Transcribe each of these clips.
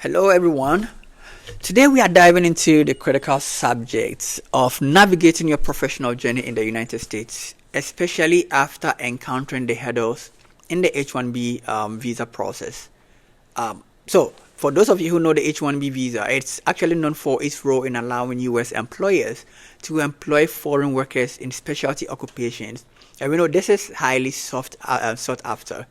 Hello everyone. Today we are diving into the critical subjects of navigating your professional journey in the United States, especially after encountering the hurdles in the H1-B visa process. So for those of you who know the H1-B visa, it's actually known for its role in allowing U.S. employers to employ foreign workers in specialty occupations. And we know this is highly sought after,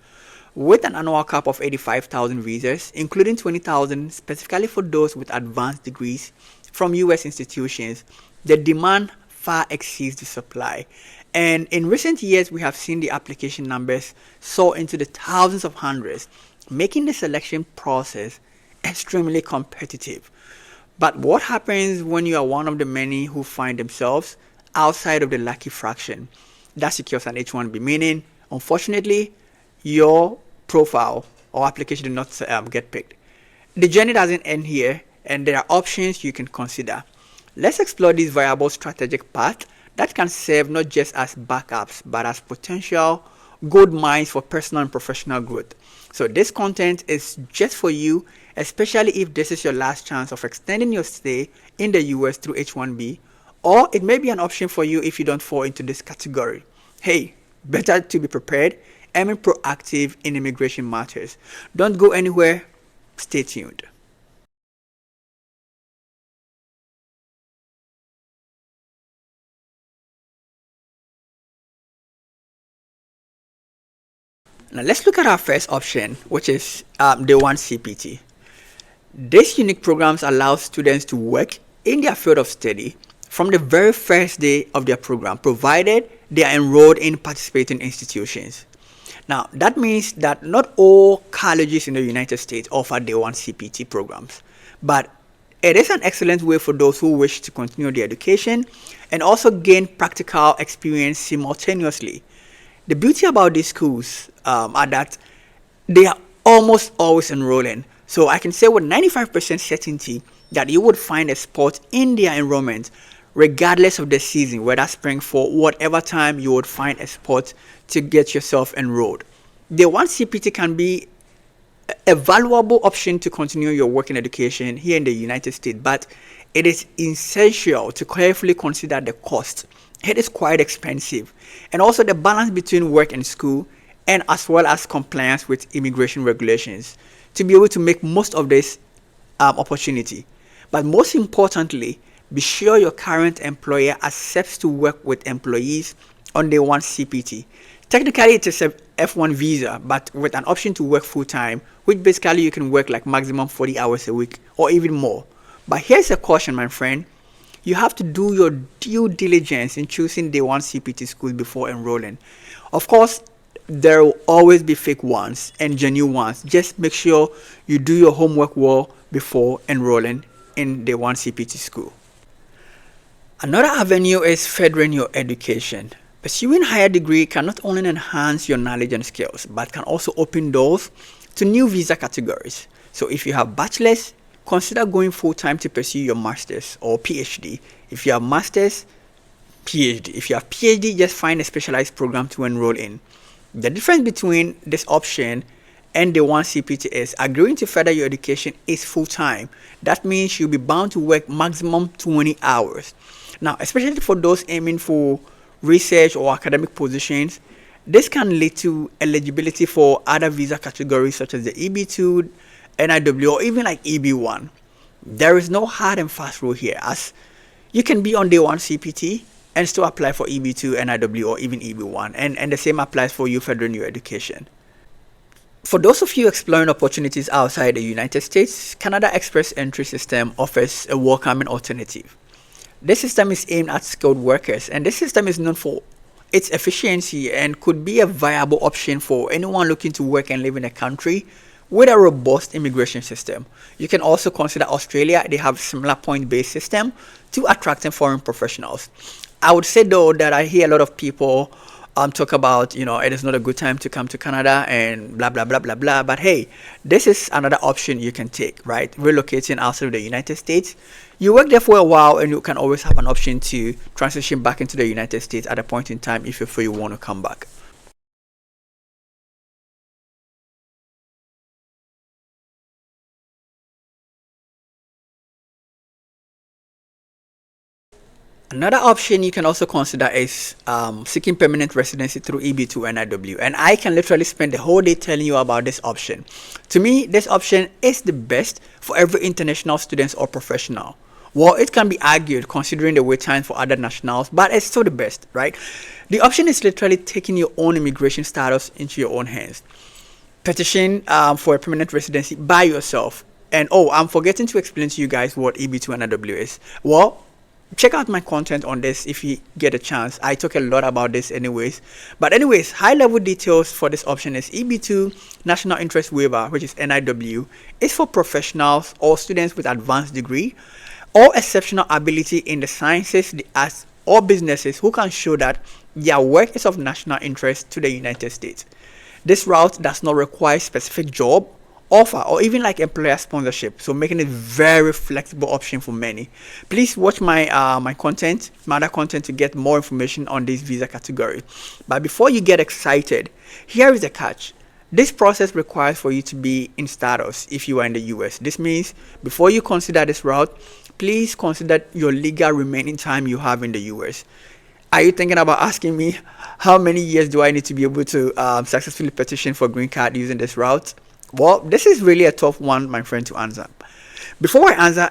with an annual cap of 85,000 visas, including 20,000 specifically for those with advanced degrees from U.S. institutions. The demand far exceeds the supply. And in recent years, we have seen the application numbers soar into the thousands of hundreds, making the selection process extremely competitive. But what happens when you are one of the many who find themselves outside of the lucky fraction that secures an H1B? Meaning, unfortunately, your profile or application did not get picked. The journey doesn't end here, and there are options you can consider. Let's explore this viable strategic path that can serve not just as backups but as potential gold mines for personal and professional growth. So this content is just for you, especially if this is your last chance of extending your stay in the US through H1B, or it may be an option for you if you don't fall into this category. Hey, better to be prepared and be proactive in immigration matters. Don't go anywhere. Stay tuned. Now let's look at our first option, which is the F-1 CPT. This unique programs allow students to work in their field of study from the very first day of their program, provided they are enrolled in participating institutions. Now, that means that not all colleges in the United States offer the F-1 CPT programs, but it is an excellent way for those who wish to continue their education and also gain practical experience simultaneously. The beauty about these schools are that they are almost always enrolling. So I can say with 95% certainty that you would find a spot in their enrollment regardless of the season, whether spring, fall, whatever time you would find a spot to get yourself enrolled. The F-1 CPT can be a valuable option to continue your working education here in the United States, but it is essential to carefully consider the cost. It is quite expensive, and also the balance between work and school, and as well as compliance with immigration regulations to be able to make most of this opportunity. But most importantly, be sure your current employer accepts to work with employees on the F-1 CPT. Technically, it is a F1 visa, but with an option to work full-time, which basically you can work like maximum 40 hours a week or even more. But here's a caution, my friend. You have to do your due diligence in choosing the F-1 CPT school before enrolling. Of course, there will always be fake ones and genuine ones. Just make sure you do your homework well before enrolling in the F-1 CPT school. Another avenue is furthering your education. Pursuing higher degree can not only enhance your knowledge and skills, but can also open doors to new visa categories. So if you have bachelor's, consider going full-time to pursue your master's or PhD. If you have master's, PhD. If you have PhD, just find a specialized program to enroll in. The difference between this option and the F-1 CPT is agreeing to further your education is full-time. That means you'll be bound to work maximum 20 hours. Now, especially for those aiming for research or academic positions, this can lead to eligibility for other visa categories such as the EB-2 NIW or even like EB-1. There is no hard and fast rule here, as you can be on the F-1 CPT and still apply for EB-2 NIW or even EB-1, and the same applies for you furthering your education. For those of you exploring opportunities outside the United States, Canada Express Entry System offers a welcoming alternative. This system is aimed at skilled workers, and this system is known for its efficiency and could be a viable option for anyone looking to work and live in a country with a robust immigration system. You can also consider Australia. They have a similar point-based system to attracting foreign professionals. I would say though that I hear a lot of people talk about, it is not a good time to come to Canada and blah, blah, blah, blah, blah. But hey, this is another option you can take, right? Relocating outside of the United States. You work there for a while and you can always have an option to transition back into the United States at a point in time if you feel you want to come back. Another option you can also consider is seeking permanent residency through EB-2 NIW. And I can literally spend the whole day telling you about this option. To me, this option is the best for every international student or professional. Well, it can be argued considering the wait time for other nationals, but it's still the best, right? The option is literally taking your own immigration status into your own hands. Petition for a permanent residency by yourself. And oh, I'm forgetting to explain to you guys what EB-2 NIW is. Well, check out my content on this if you get a chance. I talk a lot about this anyways. But anyways, high level details for this option is EB-2 National Interest Waiver, which is NIW, is for professionals or students with advanced degree or exceptional ability in the sciences, the arts, or businesses who can show that their work is of national interest to the United States. This route does not require specific job offer or even like employer sponsorship, so making it very flexible option for many. Please watch my my other content to get more information on this visa category. But before you get excited, here is the catch. This process requires for you to be in status if you are in the US. This means before you consider this route, please consider your legal remaining time you have in the US. Are you thinking about asking me how many years do I need to be able to successfully petition for green card using this route? Well, this is really a tough one, my friend, to answer. Before I answer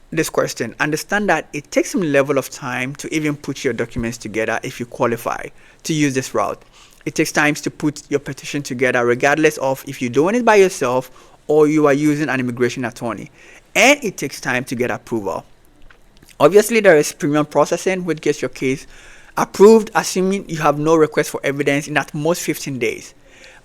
this question, understand that it takes some level of time to even put your documents together if you qualify to use this route. It takes time to put your petition together regardless of if you're doing it by yourself or you are using an immigration attorney. And it takes time to get approval. Obviously, there is premium processing, which gets your case approved assuming you have no request for evidence in at most 15 days.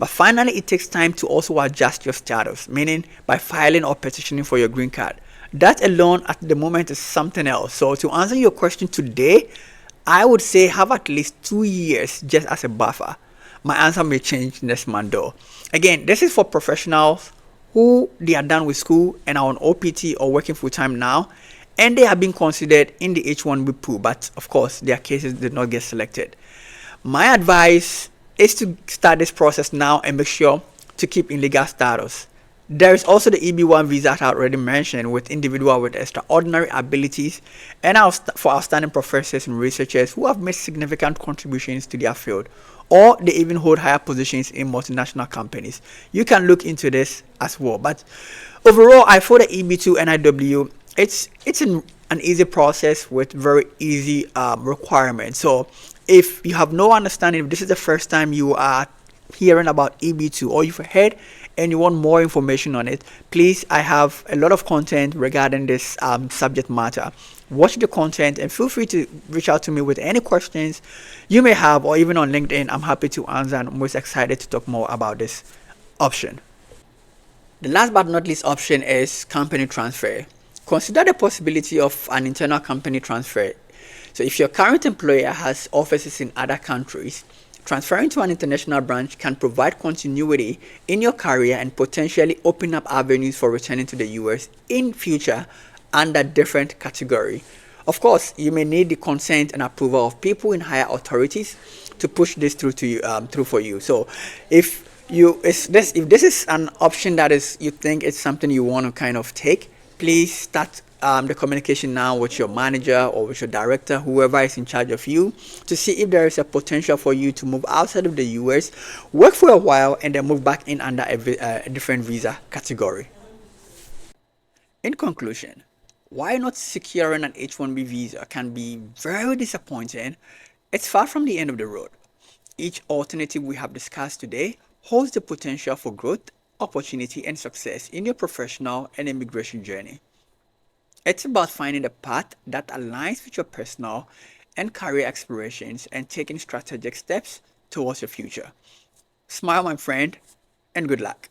But finally, it takes time to also adjust your status, meaning by filing or petitioning for your green card. That alone at the moment is something else. So to answer your question today, I would say have at least 2 years just as a buffer. My answer may change next month though. Again, this is for professionals who they are done with school and are on OPT or working full time now, and they are being considered in the H1-B pool, but of course their cases did not get selected. My advice is to start this process now and make sure to keep in legal status. There is also the EB-1 visa I already mentioned with individuals with extraordinary abilities and for outstanding professors and researchers who have made significant contributions to their field, or they even hold higher positions in multinational companies. You can look into this as well. But overall, I feel the EB-2 NIW, it's an easy process with very easy requirements. So if you have no understanding, if this is the first time you are hearing about EB-2 or you've heard and you want more information on it, please, I have a lot of content regarding this subject matter. Watch the content and feel free to reach out to me with any questions you may have, or even on LinkedIn. I'm happy to answer and I'm most excited to talk more about this option. The last but not least option is company transfer. Consider the possibility of an internal company transfer. So if your current employer has offices in other countries, transferring to an international branch can provide continuity in your career and potentially open up avenues for returning to the US in future under different category. Of course, you may need the consent and approval of people in higher authorities to push this through to you, through for you. So if this is an option that is you think it's something you want to kind of take, please start the communication now with your manager or with your director, whoever is in charge of you, to see if there is a potential for you to move outside of the US, work for a while, and then move back in under a different visa category. In conclusion, why not securing an H1-B visa can be very disappointing. It's far from the end of the road. Each alternative we have discussed today holds the potential for growth, opportunity, and success in your professional and immigration journey. It's about finding a path that aligns with your personal and career aspirations and taking strategic steps towards your future. Smile, my friend, and good luck.